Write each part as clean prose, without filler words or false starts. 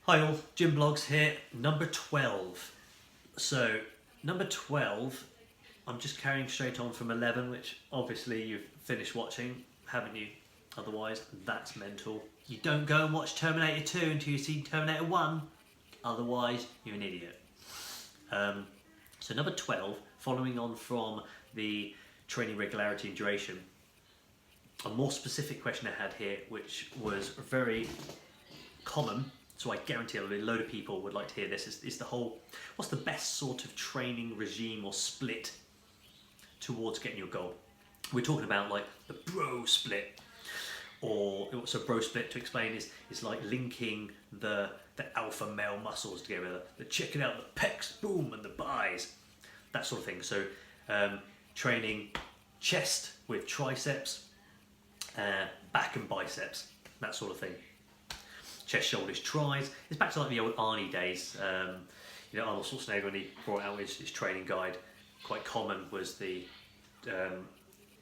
Hi all, Jim Blogs here, number 12. So, number 12, I'm just carrying straight on from 11, which obviously you've finished watching, haven't you? Otherwise, that's mental. You don't go and watch Terminator 2 until you see Terminator 1, otherwise you're an idiot. So number 12, following on from the training regularity and duration, a more specific question I had here, which was very common, so I guarantee a load of people would like to hear this, is the whole, what's the best sort of training regime or split towards getting your goal? We're talking about like the bro split, or so bro split, to explain, is like linking the alpha male muscles together, the checking out the pecs, boom, and the buys, that sort of thing. So training chest with triceps, back and biceps, that sort of thing. Chest, shoulders, tries. It's back to like the old Arnie days. Arnold Schwarzenegger, when he brought out his training guide, quite common was the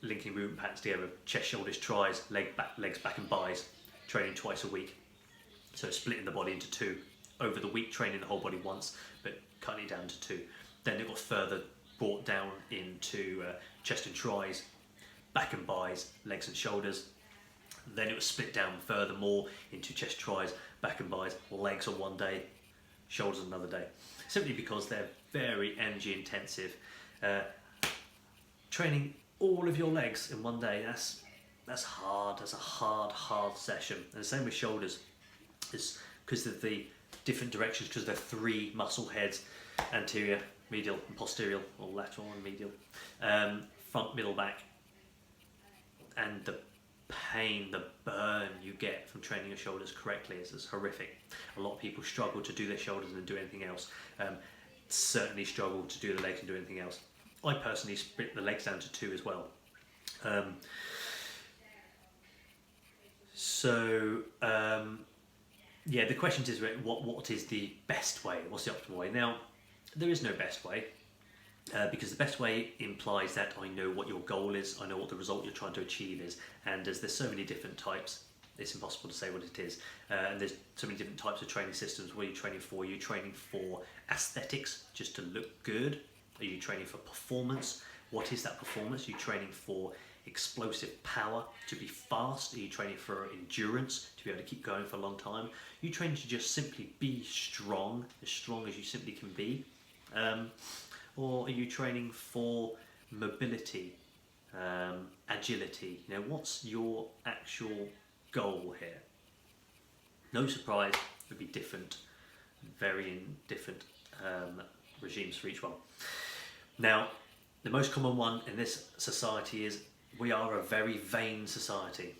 linking movement patterns together: chest, shoulders, tries, legs, back, and buys. Training twice a week, so splitting the body into two. Over the week, training the whole body once, but cutting it down to two. Then it got further brought down into chest and tries, back and buys, legs and shoulders. Then it was split down furthermore into chest, tries, back and buys, legs on one day, shoulders on another day. Simply because they're very energy intensive. Training all of your legs in one day, that's hard. That's a hard session. And the same with shoulders. It's because of the different directions, because there are three muscle heads: anterior, medial, and posterior, or lateral and medial, front, middle, back, and the pain, the burn you get from training your shoulders correctly is horrific. A lot of people struggle to do their shoulders and do anything else. Certainly struggle to do the legs and do anything else. I personally split the legs down to two as well. The question is, what is the best way? What's the optimal way? Now, there is no best way. Because the best way implies that I know what your goal is, I know what the result you're trying to achieve is, and as there's so many different types, it's impossible to say what it is. And there's so many different types of training systems. What are you training for? Are you training for aesthetics, just to look good? Are you training for performance? What is that performance? Are you training for explosive power, to be fast? Are you training for endurance, to be able to keep going for a long time? Are you training to just simply be strong as you simply can be? Or are you training for mobility, agility? What's your actual goal here? No surprise, it would be different, varying different regimes for each one. Now, the most common one in this society is we are a very vain society.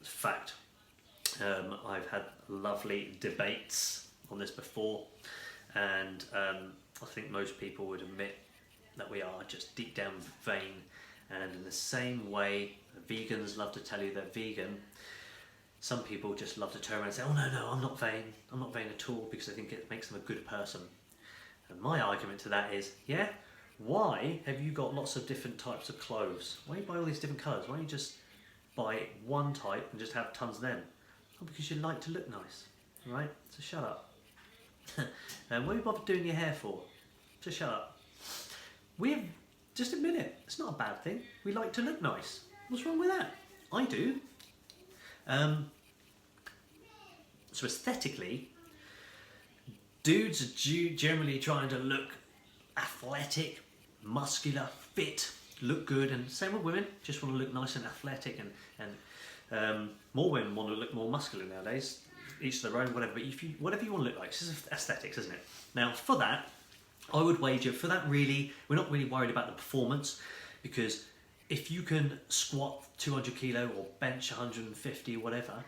It's a fact. I've had lovely debates on this before, and I think most people would admit that we are just deep down vain. And in the same way vegans love to tell you they're vegan, some people just love to turn around and say, oh no, I'm not vain at all, because I think it makes them a good person. And my argument to that is, why have you got lots of different types of clothes? Why do you buy all these different colours? Why don't you just buy one type and just have tons of them? Oh, because you like to look nice, right? So shut up. And what are you bothered doing your hair for? So shut up. Just admit it. It's not a bad thing. We like to look nice. What's wrong with that? I do. So aesthetically, dudes are generally trying to look athletic, muscular, fit, look good, and same with women. Just want to look nice and athletic, and more women want to look more muscular nowadays. Each their own, whatever. But whatever you want to look like, it's just aesthetics, isn't it? Now, for that, I would wager, for that really, we're not really worried about the performance, because if you can squat 200 kilo or bench 150 or whatever,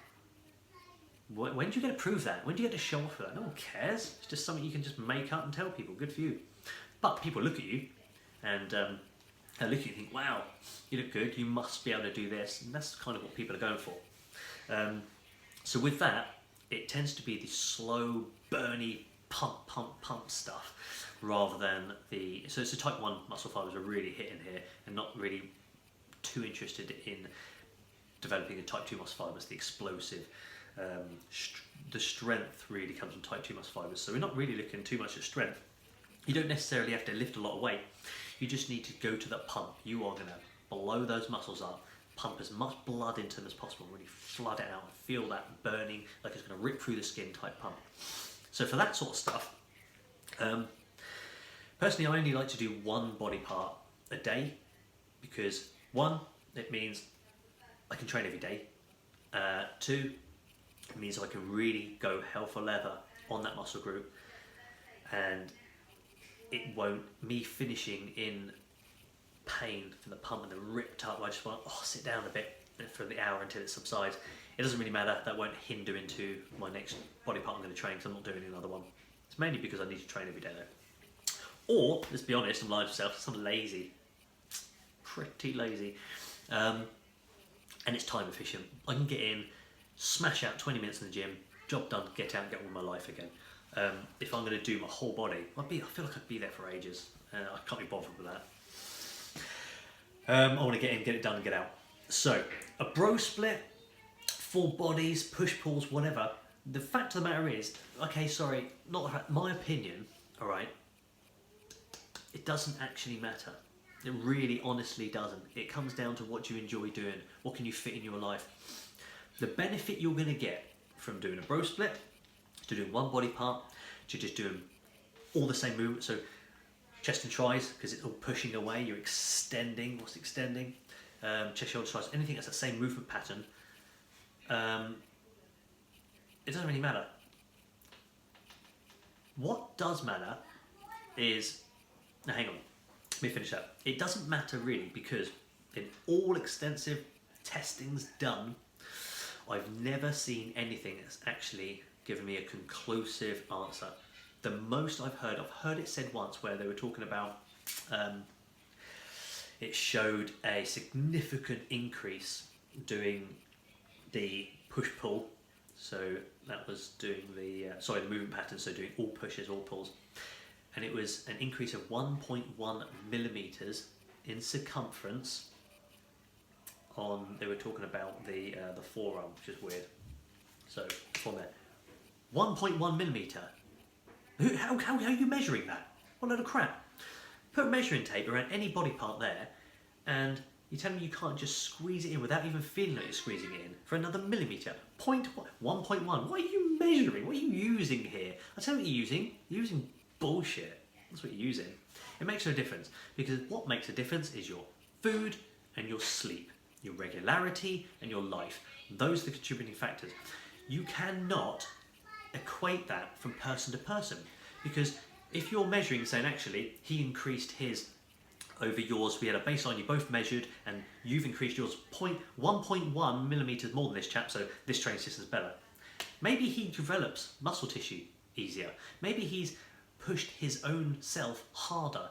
when do you get to prove that? When do you get to show off for that? No one cares. It's just something you can just make up and tell people. Good for you. But people look at you and look at you and think, wow, you look good, you must be able to do this. And that's kind of what people are going for. So with that, it tends to be the slow, burny, pump stuff, rather than so it's the type 1 muscle fibers are really hitting here, and not really too interested in developing a type 2 muscle fibers, the explosive, the strength really comes from type 2 muscle fibers. So we're not really looking too much at strength. You don't necessarily have to lift a lot of weight. You just need to go to the pump. You are going to blow those muscles up, pump as much blood into them as possible, really flood it out and feel that burning, like it's going to rip through the skin type pump. So for that sort of stuff, personally I only like to do one body part a day, because one, it means I can train every day. Two, it means I can really go hell for leather on that muscle group, and it won't, me finishing in pain from the pump and the ripped up, I just want to sit down a bit for the hour until it subsides. It doesn't really matter, that won't hinder into my next body part I'm going to train, because I'm not doing another one. It's mainly because I need to train every day though. Or, let's be honest, I'm lying to myself, I'm lazy. Pretty lazy. And it's time efficient. I can get in, smash out 20 minutes in the gym, job done, get out and get on with my life again. If I'm going to do my whole body, I feel like I'd be there for ages. I can't be bothered with that. I want to get in, get it done and get out. So, a bro split, full bodies, push pulls, whatever. The fact of the matter is, okay, sorry, not my opinion, alright, it doesn't actually matter. It really honestly doesn't. It comes down to what you enjoy doing, what can you fit in your life. The benefit you're going to get from doing a bro split, to doing one body part, to just doing all the same movement. So chest and tris, because it's all pushing away, you're extending, what's extending? Chest, shoulder, tris, anything that's the same movement pattern. It doesn't really matter. What does matter is, now hang on, let me finish up. It doesn't matter really, because in all extensive testings done, I've never seen anything that's actually given me a conclusive answer. The most I've heard it said once where they were talking about, it showed a significant increase doing the push-pull. So that was doing the movement pattern, so doing all pushes, all pulls. And it was an increase of 1.1 millimeters in circumference on, they were talking about the forearm, which is weird. So from there, 1.1 millimeter. How are you measuring that? What a load of crap. Put measuring tape around any body part there, and you tell me you can't just squeeze it in without even feeling like you're squeezing it in for another millimeter. 1.1. What are you measuring? What are you using here? I tell you what you're using. You're using bullshit. That's what you're using. It makes no difference, because what makes a difference is your food and your sleep, your regularity and your life. Those are the contributing factors. You cannot equate that from person to person, because if you're measuring, saying actually he increased his over yours, we had a baseline you both measured, and you've increased yours 1.1 millimeters more than this chap, so this training system's better. Maybe he develops muscle tissue easier. Maybe he's pushed his own self harder,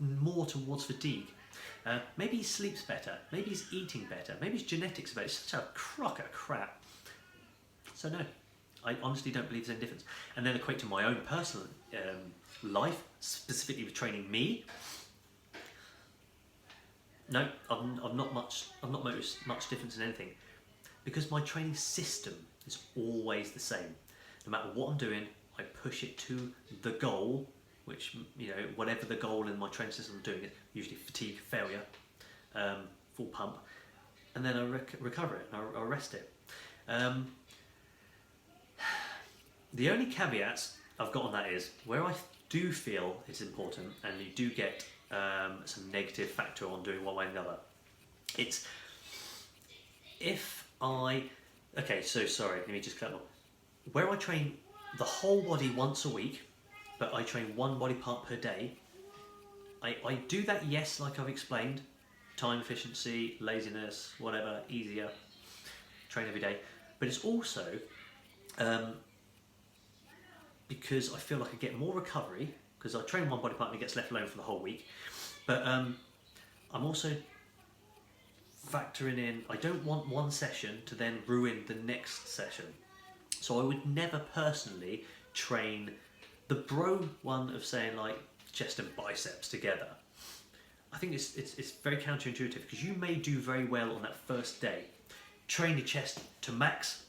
more towards fatigue. Maybe he sleeps better. Maybe he's eating better. Maybe his genetics are better. It's such a crock of crap. So no, I honestly don't believe there's any difference. And then equate to my own personal life, specifically with training me. No, I've not noticed much difference in anything, because my training system is always the same. No matter what I'm doing, I push it to the goal, which, whatever the goal in my training system I'm doing, is usually fatigue, failure, full pump, and then I recover it, and I rest it. The only caveats I've got on that is, where I do feel it's important, and you do get some negative factor on doing one way or another, it's if okay, so sorry, let me just clarify. Where I train the whole body once a week, but I train one body part per day, I do that, yes, like I've explained, time efficiency, laziness, whatever, easier, train every day, but it's also because I feel like I get more recovery, because I train one body part and it gets left alone for the whole week, but I'm also factoring in, I don't want one session to then ruin the next session. So I would never personally train the bro one of saying like chest and biceps together. I think it's very counterintuitive, because you may do very well on that first day, train your chest to max,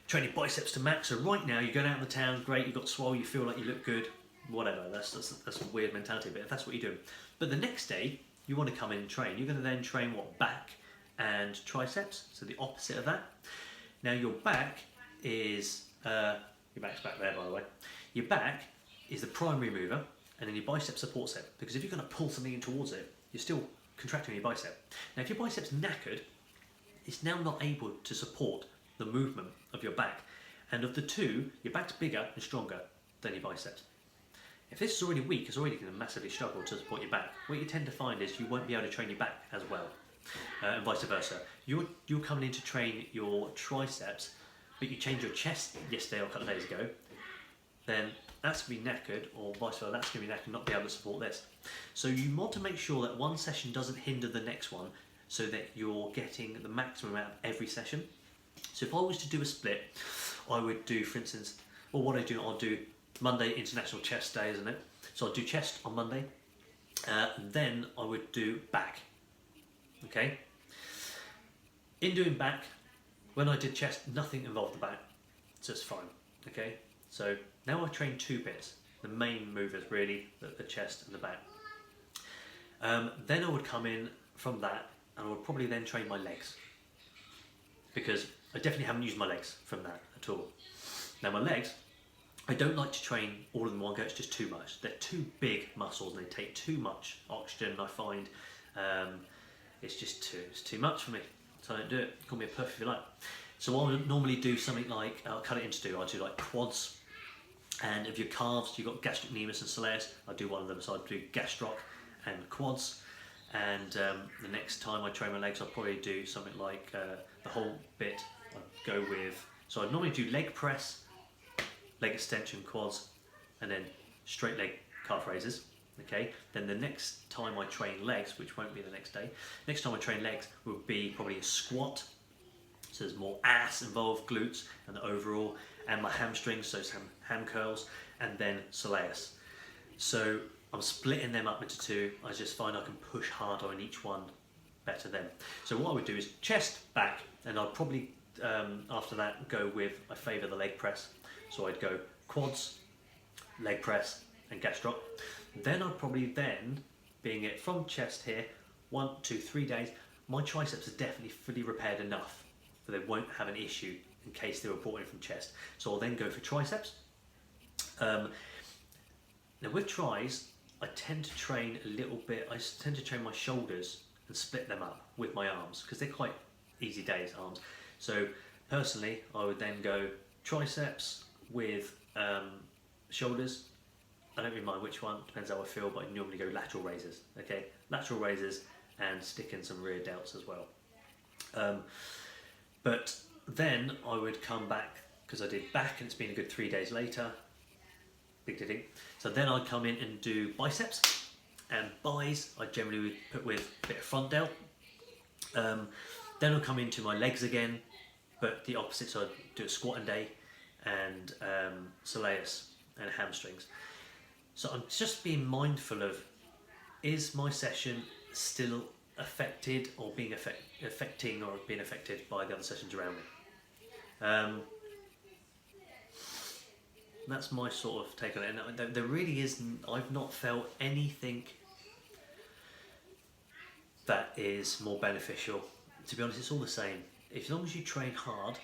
training biceps to max. So right now you're going out in the town, great, you've got swole, you feel like you look good, whatever. That's a weird mentality, but if that's what you're doing. But the next day you want to come in and train. You're going to then train what, back and triceps. So the opposite of that. Now your back is your back's back there, by the way. Your back is the primary mover, and then your bicep supports it. Because if you're going to pull something in towards it, you're still contracting your bicep. Now, if your bicep's knackered, it's now not able to support the movement of your back. And of the two, your back's bigger and stronger than your biceps. If this is already weak, it's already going to massively struggle to support your back. What you tend to find is you won't be able to train your back as well, and vice versa. You're coming in to train your triceps, but you changed your chest yesterday or a couple of days ago, then that's going to be knackered, or vice versa, that's going to be knackered and not be able to support this. So you want to make sure that one session doesn't hinder the next one, so that you're getting the maximum out of every session. So if I was to do a split, I would do, for instance, well, what I'll do Monday, International Chest Day, isn't it? So I'll do chest on Monday, then I would do back, okay? In doing back, when I did chest, nothing involved the back, so it's fine, okay? So now I train two bits, the main movers really, the chest and the back. Then I would come in from that, and I would probably then train my legs, because I definitely haven't used my legs from that at all. Now my legs, I don't like to train all of them in one go, it's just too much. They're too big muscles and they take too much oxygen, I find. It's just too much for me, so I don't do it. Call me a puff if you like. So I would normally do something like, I'll cut it into two, I'll do like quads, and of your calves, you've got gastrocnemius and soleus, I'll do one of them, so I'll do gastroc and quads. And the next time I train my legs, I'll probably do something like the whole bit. I'd go with, so I'd normally do leg press, leg extension, quads, and then straight leg calf raises. Okay. Then the next time I train legs, which won't be the next day, next time I train legs would be probably a squat. So there's more ass involved, glutes, and the overall, and my hamstrings, so some ham curls, and then soleus. So I'm splitting them up into two. I just find I can push harder on each one better then. So what I would do is chest, back, and I'd probably after that go with, I favour the leg press. So I'd go quads, leg press, and gastroc. Then I'd probably being it from chest here, 1, 2, 3 days, my triceps are definitely fully repaired enough that they won't have an issue in case they were brought in from chest. So I'll then go for triceps. Now with tris, I tend to train a little bit, I tend to train my shoulders and split them up with my arms, because they're quite easy days, arms. So personally, I would then go triceps with shoulders. I don't really mind which one, depends how I feel, but I normally go lateral raises, okay? Lateral raises and stick in some rear delts as well. But then I would come back, because I did back and it's been a good 3 days later, big diddy. So then I'd come in and do biceps, and bis I generally would put with a bit of front delt. Then I'll come into my legs again, but the opposite, so I'd do a squat and day, and soleus and hamstrings. So I'm just being mindful of, is my session still affected or being affecting or being affected by the other sessions around me? That's my sort of take on it. And there really isn't, I've not felt anything that is more beneficial. To be honest, it's all the same. As long as you train hard,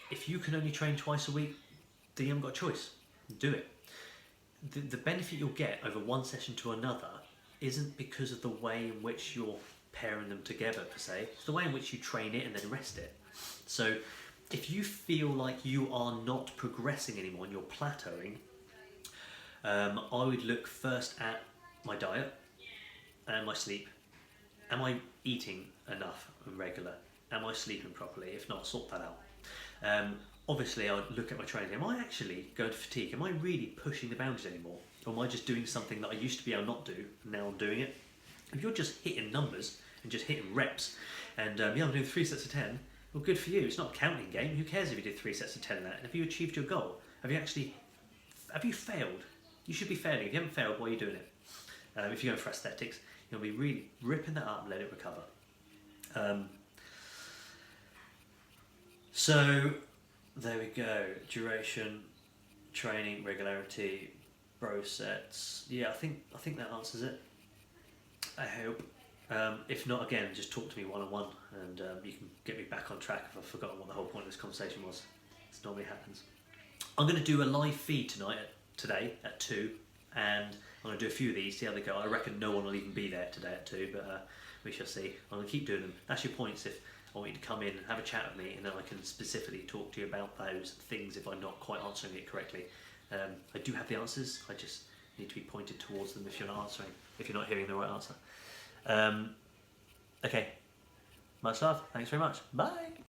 if you can only train twice a week, then you haven't got a choice. Do it. The benefit you'll get over one session to another isn't because of the way in which you're pairing them together per se. It's the way in which you train it and then rest it. So if you feel like you are not progressing anymore and you're plateauing, I would look first at my diet and my sleep. Am I eating enough and regular? Am I sleeping properly? If not, sort that out. Obviously, I would look at my training. Am I actually going to fatigue? Am I really pushing the boundaries anymore? Or am I just doing something that I used to be able to not do, and now I'm doing it? If you're just hitting numbers and just hitting reps, and I'm doing 3 sets of 10, well, good for you. It's not a counting game. Who cares if you did 3 sets of 10 in that? And have you achieved your goal? Have you failed? You should be failing. If you haven't failed, why are you doing it? If you're going for aesthetics, you'll be really ripping that up and let it recover. So There we go. Duration, training, regularity, bro sets. Yeah, I think that answers it. I hope. If not, again, just talk to me one on one, and you can get me back on track if I've forgotten what the whole point of this conversation was. This normally happens. I'm going to do a live feed today at 2, and I'm going to do a few of these, see how they go. I reckon no one will even be there today at 2, but we shall see. I'm going to keep doing them. That's your points if I want you to come in and have a chat with me, and then I can specifically talk to you about those things if I'm not quite answering it correctly. I do have the answers, I just need to be pointed towards them if you're not hearing the right answer. Okay, much love, thanks very much, bye!